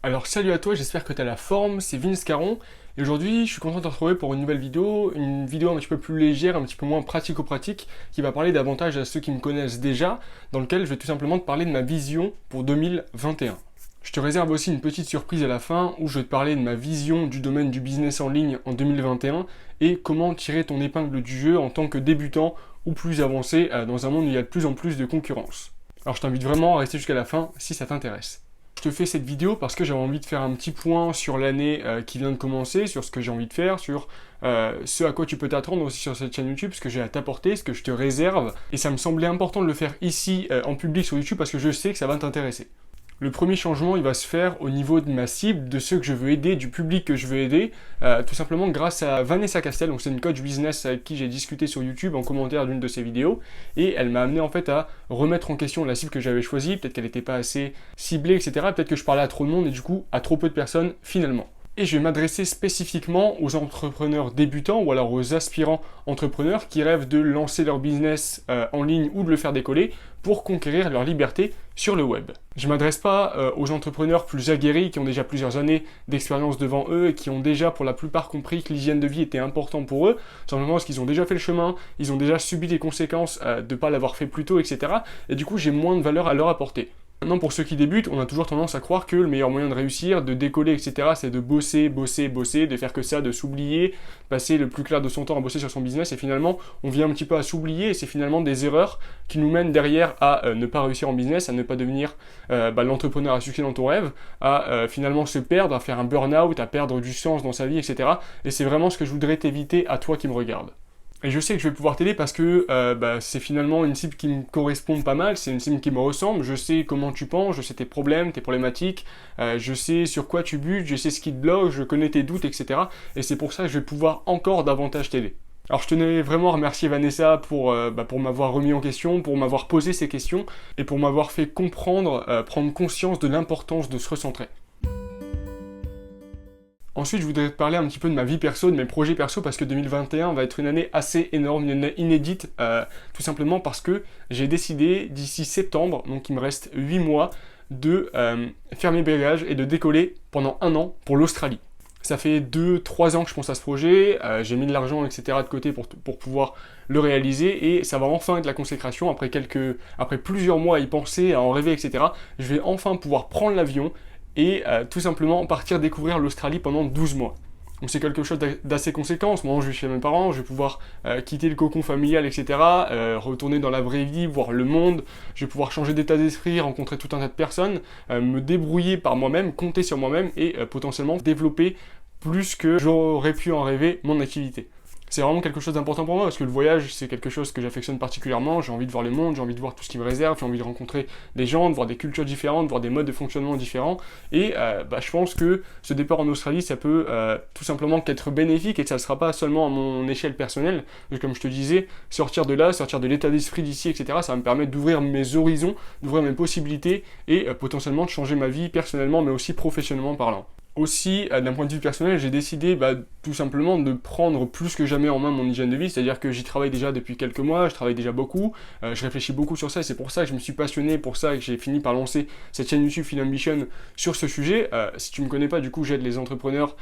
Alors salut à toi, j'espère que tu as la forme, c'est Vince Caron, et aujourd'hui je suis content de te retrouver pour une vidéo un petit peu plus légère, un petit peu moins pratico-pratique, qui va parler davantage à ceux qui me connaissent déjà, dans lequel je vais tout simplement te parler de ma vision pour 2021. Je te réserve aussi une petite surprise à la fin, où je vais te parler de ma vision du domaine du business en ligne en 2021, et comment tirer ton épingle du jeu en tant que débutant ou plus avancé dans un monde où il y a de plus en plus de concurrence. Alors je t'invite vraiment à rester jusqu'à la fin si ça t'intéresse. Je te fais cette vidéo parce que j'avais envie de faire un petit point sur l'année qui vient de commencer, sur ce que j'ai envie de faire, sur ce à quoi tu peux t'attendre aussi sur cette chaîne YouTube, ce que j'ai à t'apporter, ce que je te réserve. Et ça me semblait important de le faire ici en public sur YouTube parce que je sais que ça va t'intéresser. Le premier changement, il va se faire au niveau de ma cible, de ceux que je veux aider, du public que je veux aider, tout simplement grâce à Vanessa Castel, donc c'est une coach business avec qui j'ai discuté sur YouTube en commentaire d'une de ses vidéos, et elle m'a amené en fait à remettre en question la cible que j'avais choisie, peut-être qu'elle n'était pas assez ciblée, etc., peut-être que je parlais à trop de monde et du coup à trop peu de personnes finalement. Et je vais m'adresser spécifiquement aux entrepreneurs débutants ou alors aux aspirants entrepreneurs qui rêvent de lancer leur business en ligne ou de le faire décoller pour conquérir leur liberté sur le web. Je ne m'adresse pas aux entrepreneurs plus aguerris qui ont déjà plusieurs années d'expérience devant eux et qui ont déjà pour la plupart compris que l'hygiène de vie était important pour eux, simplement parce qu'ils ont déjà fait le chemin, ils ont déjà subi les conséquences de ne pas l'avoir fait plus tôt, etc. Et du coup j'ai moins de valeur à leur apporter. Maintenant, pour ceux qui débutent, on a toujours tendance à croire que le meilleur moyen de réussir, de décoller, etc., c'est de bosser, de faire que ça, de s'oublier, passer le plus clair de son temps à bosser sur son business, et finalement, on vient un petit peu à s'oublier, et c'est finalement des erreurs qui nous mènent derrière à ne pas réussir en business, à ne pas devenir l'entrepreneur à succès dans ton rêve, à finalement se perdre, à faire un burn-out, à perdre du sens dans sa vie, etc. Et c'est vraiment ce que je voudrais t'éviter à toi qui me regardes. Et je sais que je vais pouvoir t'aider parce que c'est finalement une cible qui me correspond pas mal, c'est une cible qui me ressemble, je sais comment tu penses, je sais tes problèmes, tes problématiques, je sais sur quoi tu butes, je sais ce qui te bloque, je connais tes doutes, etc. Et c'est pour ça que je vais pouvoir encore davantage t'aider. Alors je tenais vraiment à remercier Vanessa pour m'avoir remis en question, pour m'avoir posé ces questions, et pour m'avoir fait comprendre, prendre conscience de l'importance de se recentrer. Ensuite, je voudrais te parler un petit peu de ma vie perso, de mes projets perso, parce que 2021 va être une année assez énorme, une année inédite, tout simplement parce que j'ai décidé d'ici septembre, donc il me reste 8 mois, de faire mes bagages et de décoller pendant 1 an pour l'Australie. Ça fait 2-3 ans que je pense à ce projet, j'ai mis de l'argent, etc. de côté pour pouvoir le réaliser, et ça va enfin être la consécration, après plusieurs mois à y penser, à en rêver, etc. Je vais enfin pouvoir prendre l'avion, et tout simplement partir découvrir l'Australie pendant 12 mois. Donc c'est quelque chose d'assez conséquent. En ce moment, je vais chez mes parents, je vais pouvoir quitter le cocon familial, etc., retourner dans la vraie vie, voir le monde, je vais pouvoir changer d'état d'esprit, rencontrer tout un tas de personnes, me débrouiller par moi-même, compter sur moi-même et potentiellement développer plus que j'aurais pu en rêver mon activité. C'est vraiment quelque chose d'important pour moi parce que le voyage, c'est quelque chose que j'affectionne particulièrement. J'ai envie de voir le monde, j'ai envie de voir tout ce qui me réserve, j'ai envie de rencontrer des gens, de voir des cultures différentes, de voir des modes de fonctionnement différents. Et je pense que ce départ en Australie, ça peut tout simplement qu'être bénéfique et que ça ne sera pas seulement à mon échelle personnelle. Parce que comme je te disais, sortir de là, sortir de l'état d'esprit d'ici, etc., ça va me permettre d'ouvrir mes horizons, d'ouvrir mes possibilités et potentiellement de changer ma vie personnellement, mais aussi professionnellement parlant. Aussi, d'un point de vue personnel, j'ai décidé tout simplement de prendre plus que jamais en main mon hygiène de vie, c'est-à-dire que j'y travaille déjà depuis quelques mois, je travaille déjà beaucoup, je réfléchis beaucoup sur ça, et c'est pour ça que je me suis passionné, pour ça que j'ai fini par lancer cette chaîne YouTube Feel Ambition sur ce sujet. Si tu me connais pas, du coup, j'aide les entrepreneurs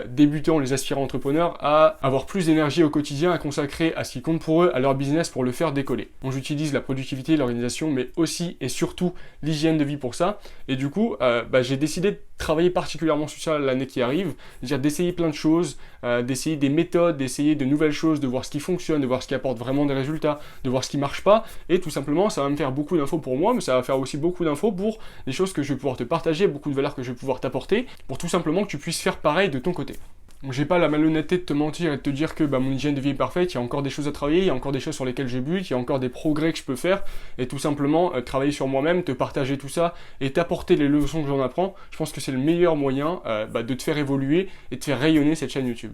débutants, les aspirants entrepreneurs à avoir plus d'énergie au quotidien, à consacrer à ce qui compte pour eux, à leur business pour le faire décoller. Donc j'utilise la productivité, l'organisation, mais aussi et surtout l'hygiène de vie pour ça, et du coup, j'ai décidé de travailler particulièrement sur ça l'année qui arrive, c'est-à-dire d'essayer plein de choses, d'essayer des méthodes, d'essayer de nouvelles choses, de voir ce qui fonctionne, de voir ce qui apporte vraiment des résultats, de voir ce qui marche pas, et tout simplement ça va me faire beaucoup d'infos pour moi, mais ça va faire aussi beaucoup d'infos pour des choses que je vais pouvoir te partager, beaucoup de valeurs que je vais pouvoir t'apporter, pour tout simplement que tu puisses faire pareil de ton côté. Donc j'ai pas la malhonnêteté de te mentir et de te dire que mon hygiène de vie est parfaite, il y a encore des choses à travailler, il y a encore des choses sur lesquelles je bute, il y a encore des progrès que je peux faire, et tout simplement travailler sur moi-même, te partager tout ça, et t'apporter les leçons que j'en apprends, je pense que c'est le meilleur moyen de te faire évoluer et de faire rayonner cette chaîne YouTube.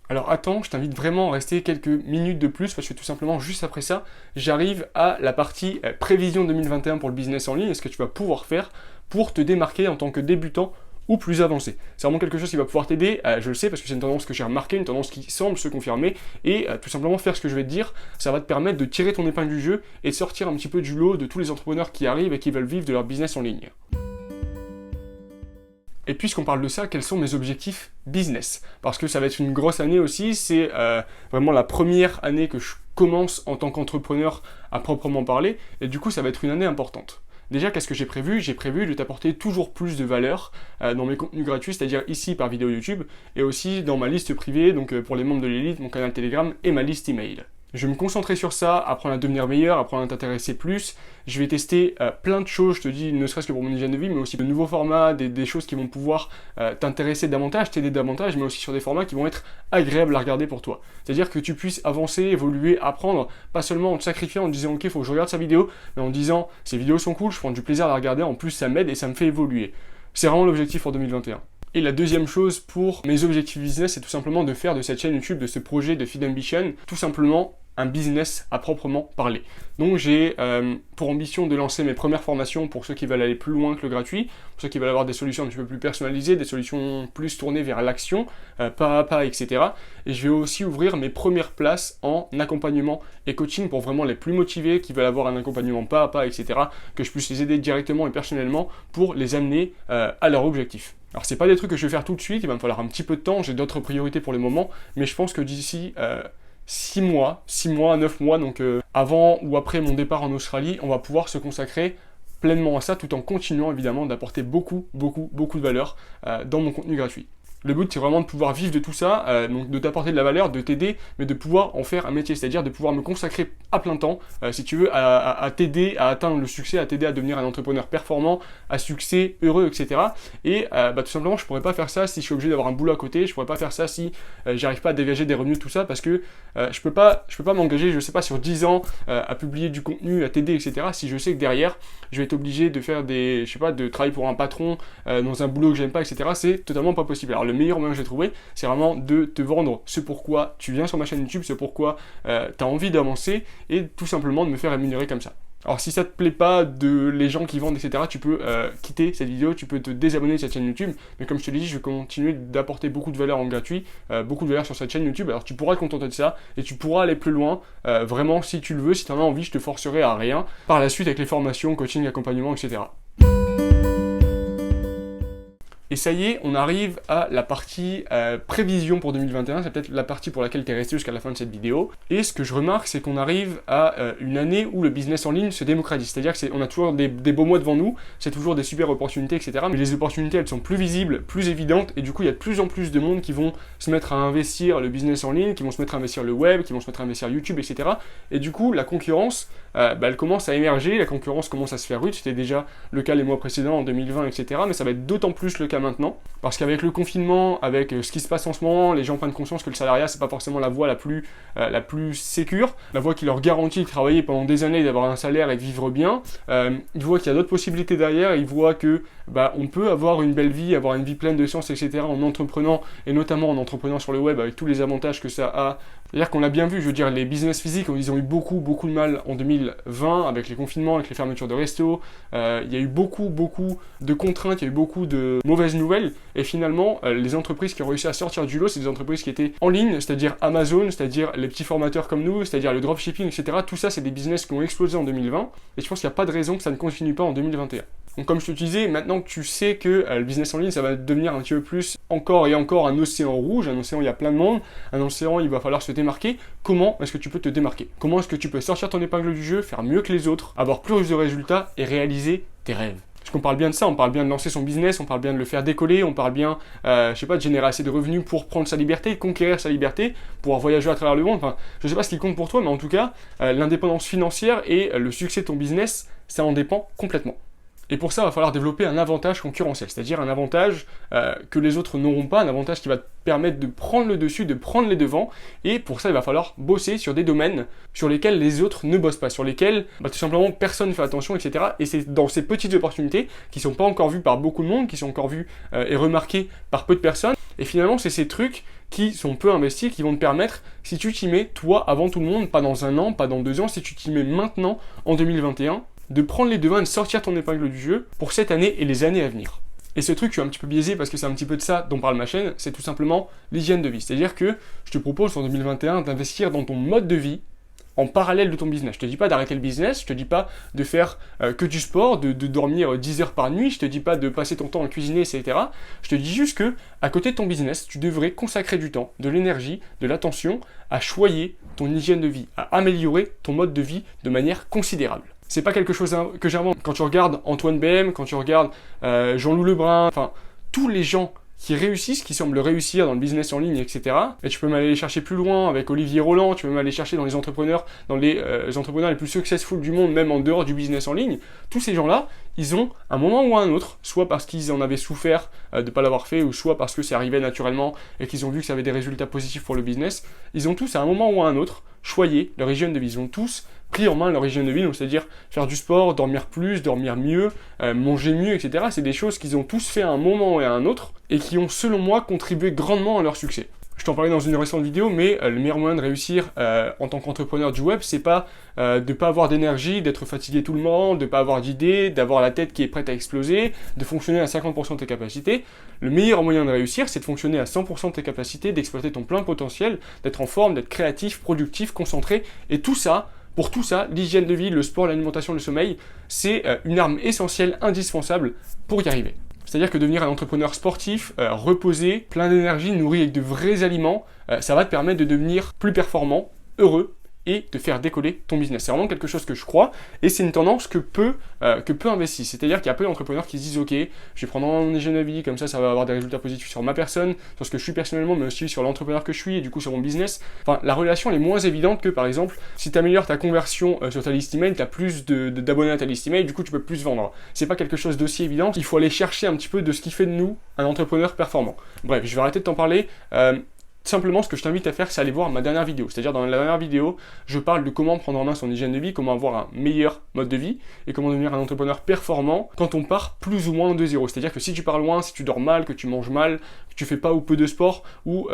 Alors attends, je t'invite vraiment à rester quelques minutes de plus, parce que tout simplement, juste après ça, j'arrive à la partie prévision 2021 pour le business en ligne, et ce que tu vas pouvoir faire pour te démarquer en tant que débutant ou plus avancé. C'est vraiment quelque chose qui va pouvoir t'aider, je le sais parce que c'est une tendance que j'ai remarquée, une tendance qui semble se confirmer, et tout simplement faire ce que je vais te dire, ça va te permettre de tirer ton épingle du jeu et de sortir un petit peu du lot de tous les entrepreneurs qui arrivent et qui veulent vivre de leur business en ligne. Et puisqu'on parle de ça, quels sont mes objectifs business? Parce que ça va être une grosse année aussi, c'est vraiment la première année que je commence en tant qu'entrepreneur à proprement parler, et du coup ça va être une année importante. Déjà, qu'est-ce que j'ai prévu? J'ai prévu de t'apporter toujours plus de valeur dans mes contenus gratuits, c'est-à-dire ici par vidéo YouTube, et aussi dans ma liste privée, donc pour les membres de l'élite, mon canal Telegram et ma liste email. Je vais me concentrer sur ça, apprendre à devenir meilleur, apprendre à t'intéresser plus. Je vais tester plein de choses, je te dis, ne serait-ce que pour mon hygiène de vie, mais aussi de nouveaux formats, des choses qui vont pouvoir t'intéresser davantage, t'aider davantage, mais aussi sur des formats qui vont être agréables à regarder pour toi. C'est-à-dire que tu puisses avancer, évoluer, apprendre, pas seulement en te sacrifiant, en te disant ok, il faut que je regarde sa vidéo, mais en disant ces vidéos sont cool, je prends du plaisir à la regarder, en plus ça m'aide et ça me fait évoluer. C'est vraiment l'objectif pour 2021. Et la deuxième chose pour mes objectifs business, c'est tout simplement de faire de cette chaîne YouTube, de ce projet de Feed Ambition, tout simplement un business à proprement parler. Donc j'ai pour ambition de lancer mes premières formations pour ceux qui veulent aller plus loin que le gratuit, pour ceux qui veulent avoir des solutions un petit peu plus personnalisées, des solutions plus tournées vers l'action, pas à pas, etc. Et je vais aussi ouvrir mes premières places en accompagnement et coaching pour vraiment les plus motivés, qui veulent avoir un accompagnement pas à pas, etc. Que je puisse les aider directement et personnellement pour les amener à leur objectif. Alors c'est pas des trucs que je vais faire tout de suite, il va me falloir un petit peu de temps, j'ai d'autres priorités pour le moment, mais je pense que d'ici 6 mois, 9 mois, donc avant ou après mon départ en Australie, on va pouvoir se consacrer pleinement à ça, tout en continuant évidemment d'apporter beaucoup de valeur dans mon contenu gratuit. Le but, c'est vraiment de pouvoir vivre de tout ça, donc de t'apporter de la valeur, de t'aider, mais de pouvoir en faire un métier, c'est-à-dire de pouvoir me consacrer à plein temps, si tu veux, à t'aider à atteindre le succès, à t'aider à devenir un entrepreneur performant, à succès, heureux, etc. Et tout simplement, je pourrais pas faire ça si je suis obligé d'avoir un boulot à côté, je pourrais pas faire ça si j'arrive pas à dégager des revenus, tout ça, parce que je peux pas m'engager, je sais pas, sur 10 ans à publier du contenu, à t'aider, etc. Si je sais que derrière, je vais être obligé de faire de travailler pour un patron dans un boulot que j'aime pas, etc. C'est totalement pas possible. Alors le meilleur moyen que j'ai trouvé, c'est vraiment de te vendre ce pourquoi tu viens sur ma chaîne YouTube, ce pourquoi tu as envie d'avancer et tout simplement de me faire rémunérer comme ça. Alors si ça te plaît pas de les gens qui vendent, etc., tu peux quitter cette vidéo, tu peux te désabonner de cette chaîne YouTube, mais comme je te l'ai dit, je vais continuer d'apporter beaucoup de valeur en gratuit, beaucoup de valeur sur cette chaîne YouTube, alors tu pourras te contenter de ça, et tu pourras aller plus loin, vraiment si tu le veux, si tu en as envie, je te forcerai à rien, par la suite avec les formations, coaching, accompagnement, etc. Et ça y est, on arrive à la partie prévision pour 2021, c'est peut-être la partie pour laquelle tu es resté jusqu'à la fin de cette vidéo. Et ce que je remarque, c'est qu'on arrive à une année où le business en ligne se démocratise. C'est-à-dire qu'on a toujours des beaux mois devant nous, c'est toujours des super opportunités, etc. Mais les opportunités, elles sont plus visibles, plus évidentes, et du coup, il y a de plus en plus de monde qui vont se mettre à investir le business en ligne, qui vont se mettre à investir le web, qui vont se mettre à investir YouTube, etc. Et du coup, la concurrence, elle commence à émerger, la concurrence commence à se faire rude, c'était déjà le cas les mois précédents, en 2020, etc. Mais ça va être d'autant plus le cas maintenant, parce qu'avec le confinement, avec ce qui se passe en ce moment, les gens prennent conscience que le salariat, c'est pas forcément la voie la plus sécure, la voie qui leur garantit de travailler pendant des années, d'avoir un salaire et de vivre bien. Ils voient qu'il y a d'autres possibilités derrière, ils voient que on peut avoir une belle vie, avoir une vie pleine de sens, etc. en entreprenant, et notamment en entreprenant sur le web, avec tous les avantages que ça a. C'est-à-dire qu'on l'a bien vu, je veux dire, les business physiques, ils ont eu beaucoup de mal en 2020, avec les confinements, avec les fermetures de restos, il y a eu beaucoup de contraintes, il y a eu beaucoup de mauvaises nouvelles, et finalement, les entreprises qui ont réussi à sortir du lot, c'est des entreprises qui étaient en ligne, c'est-à-dire Amazon, c'est-à-dire les petits formateurs comme nous, c'est-à-dire le dropshipping, etc. Tout ça, c'est des business qui ont explosé en 2020, et je pense qu'il n'y a pas de raison que ça ne continue pas en 2021. Donc comme je te disais, maintenant que tu sais que le business en ligne, ça va devenir un petit peu plus encore et encore un océan rouge, un océan où il y a plein de monde, un océan il va falloir se démarquer, comment est-ce que tu peux te démarquer? Comment est-ce que tu peux sortir ton épingle du jeu, faire mieux que les autres, avoir plus de résultats et réaliser tes rêves? Parce qu'on parle bien de ça, on parle bien de lancer son business, on parle bien de le faire décoller, on parle bien, de générer assez de revenus pour prendre sa liberté, conquérir sa liberté, pouvoir voyager à travers le monde, enfin, je sais pas ce qui compte pour toi, mais en tout cas, l'indépendance financière et le succès de ton business, ça en dépend complètement. Et pour ça, il va falloir développer un avantage concurrentiel, c'est-à-dire un avantage que les autres n'auront pas, un avantage qui va te permettre de prendre le dessus, de prendre les devants, et pour ça, il va falloir bosser sur des domaines sur lesquels les autres ne bossent pas, sur lesquels tout simplement personne ne fait attention, etc. Et c'est dans ces petites opportunités qui ne sont pas encore vues par beaucoup de monde, qui sont encore vues et remarquées par peu de personnes, et finalement, c'est ces trucs qui sont peu investis, qui vont te permettre, si tu t'y mets, toi, avant tout le monde, pas dans un an, pas dans 2 ans, si tu t'y mets maintenant, en 2021, de prendre les devants et de sortir ton épingle du jeu pour cette année et les années à venir. Et ce truc, je suis un petit peu biaisé parce que c'est un petit peu de ça dont parle ma chaîne, c'est tout simplement l'hygiène de vie. C'est-à-dire que je te propose en 2021 d'investir dans ton mode de vie en parallèle de ton business. Je te dis pas d'arrêter le business, je te dis pas de faire que du sport, de dormir 10 heures par nuit, je te dis pas de passer ton temps à cuisiner, etc. Je te dis juste que, à côté de ton business, tu devrais consacrer du temps, de l'énergie, de l'attention à choyer ton hygiène de vie, à améliorer ton mode de vie de manière considérable. C'est pas quelque chose que j'invente. Quand tu regardes Antoine BM, quand tu regardes Jean-Loup Lebrun, enfin, tous les gens qui réussissent, qui semblent réussir dans le business en ligne, etc. Et tu peux même aller les chercher plus loin avec Olivier Roland, tu peux même aller chercher dans les entrepreneurs les plus successful du monde, même en dehors du business en ligne. Tous ces gens-là, ils ont un moment ou un autre, soit parce qu'ils en avaient souffert de ne pas l'avoir fait, ou soit parce que c'est arrivé naturellement et qu'ils ont vu que ça avait des résultats positifs pour le business, ils ont tous à un moment ou à un autre choyé leur hygiène de vie. Ils ont tous pris en main leur hygiène de vie, donc c'est-à-dire faire du sport, dormir plus, dormir mieux, manger mieux, etc. C'est des choses qu'ils ont tous fait à un moment et à un autre, et qui ont, selon moi, contribué grandement à leur succès. Je t'en parlais dans une récente vidéo, mais le meilleur moyen de réussir en tant qu'entrepreneur du web, c'est pas de pas avoir d'énergie, d'être fatigué tout le monde, de pas avoir d'idées, d'avoir la tête qui est prête à exploser, de fonctionner à 50% de tes capacités. Le meilleur moyen de réussir, c'est de fonctionner à 100% de tes capacités, d'exploiter ton plein potentiel, d'être en forme, d'être créatif, productif, concentré, et tout ça. Pour tout ça, l'hygiène de vie, le sport, l'alimentation, le sommeil, c'est une arme essentielle, indispensable pour y arriver. C'est-à-dire que devenir un entrepreneur sportif, reposé, plein d'énergie, nourri avec de vrais aliments, ça va te permettre de devenir plus performant, heureux, et de faire décoller ton business. C'est vraiment quelque chose que je crois, et c'est une tendance que peu investissent. C'est-à-dire qu'il y a peu d'entrepreneurs qui se disent « Ok, je vais prendre mon hygiène de vie, comme ça va avoir des résultats positifs sur ma personne, sur ce que je suis personnellement, mais aussi sur l'entrepreneur que je suis, et du coup sur mon business. » Enfin, la relation elle est moins évidente que, par exemple, si tu améliores ta conversion sur ta liste email, tu as plus d'abonnés à ta liste email, du coup tu peux plus vendre. C'est pas quelque chose d'aussi évident, il faut aller chercher un petit peu de ce qui fait de nous un entrepreneur performant. Bref, je vais arrêter de t'en parler. Simplement, ce que je t'invite à faire, c'est aller voir ma dernière vidéo. C'est-à-dire, dans la dernière vidéo, je parle de comment prendre en main son hygiène de vie, comment avoir un meilleur mode de vie, et comment devenir un entrepreneur performant quand on part plus ou moins de zéro. C'est-à-dire que si tu pars loin, si tu dors mal, que tu manges mal, que tu fais pas ou peu de sport, ou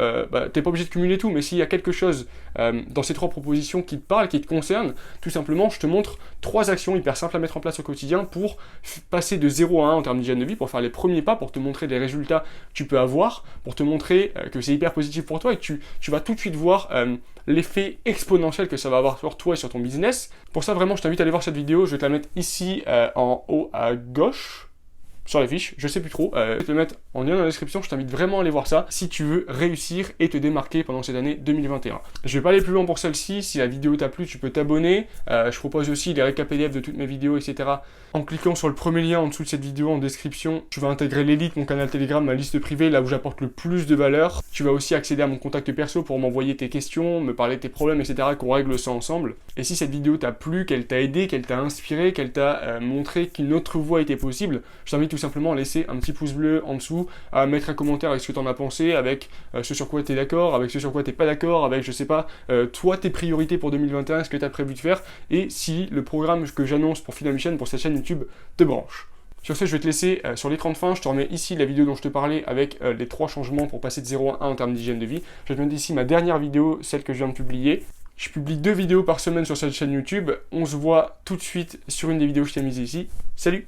t'es pas obligé de cumuler tout, mais s'il y a quelque chose dans ces 3 propositions qui te parlent, qui te concernent, tout simplement, je te montre 3 actions hyper simples à mettre en place au quotidien pour passer de 0 à 1 en termes d'hygiène de vie, pour faire les premiers pas, pour te montrer les résultats que tu peux avoir, pour te montrer que c'est hyper positif pour toi, et que tu vas tout de suite voir l'effet exponentiel que ça va avoir sur toi et sur ton business. Pour ça, vraiment, je t'invite à aller voir cette vidéo. Je vais te la mettre ici en haut à gauche, sur la fiche, je sais plus trop. Je vais te le mettre en lien dans la description. Je t'invite vraiment à aller voir ça si tu veux réussir et te démarquer pendant cette année 2021. Je vais pas aller plus loin pour celle-ci. Si la vidéo t'a plu, tu peux t'abonner. Je propose aussi les récaps PDF de toutes mes vidéos, etc. En cliquant sur le premier lien en dessous de cette vidéo en description, tu vas intégrer l'élite, mon canal Telegram, ma liste privée, là où j'apporte le plus de valeur. Tu vas aussi accéder à mon contact perso pour m'envoyer tes questions, me parler de tes problèmes, etc. qu'on règle ça ensemble. Et si cette vidéo t'a plu, qu'elle t'a aidé, qu'elle t'a inspiré, qu'elle t'a montré qu'une autre voie était possible, je t'invite tout simplement à laisser un petit pouce bleu en dessous, à mettre un commentaire avec ce que t'en as pensé, avec ce sur quoi t'es d'accord, avec ce sur quoi t'es pas d'accord, avec, je sais pas, toi, tes priorités pour 2021, ce que t'as prévu de faire, et si le programme que j'annonce pour Final Mission, pour cette chaîne YouTube, te branche. Sur ce, je vais te laisser sur l'écran de fin. Je te remets ici la vidéo dont je te parlais avec les 3 changements pour passer de 0 à 1 en termes d'hygiène de vie. Je vais te mettre ici ma dernière vidéo, celle que je viens de publier. Je publie 2 vidéos par semaine sur cette chaîne YouTube. On se voit tout de suite sur une des vidéos que je t'ai mises ici. Salut!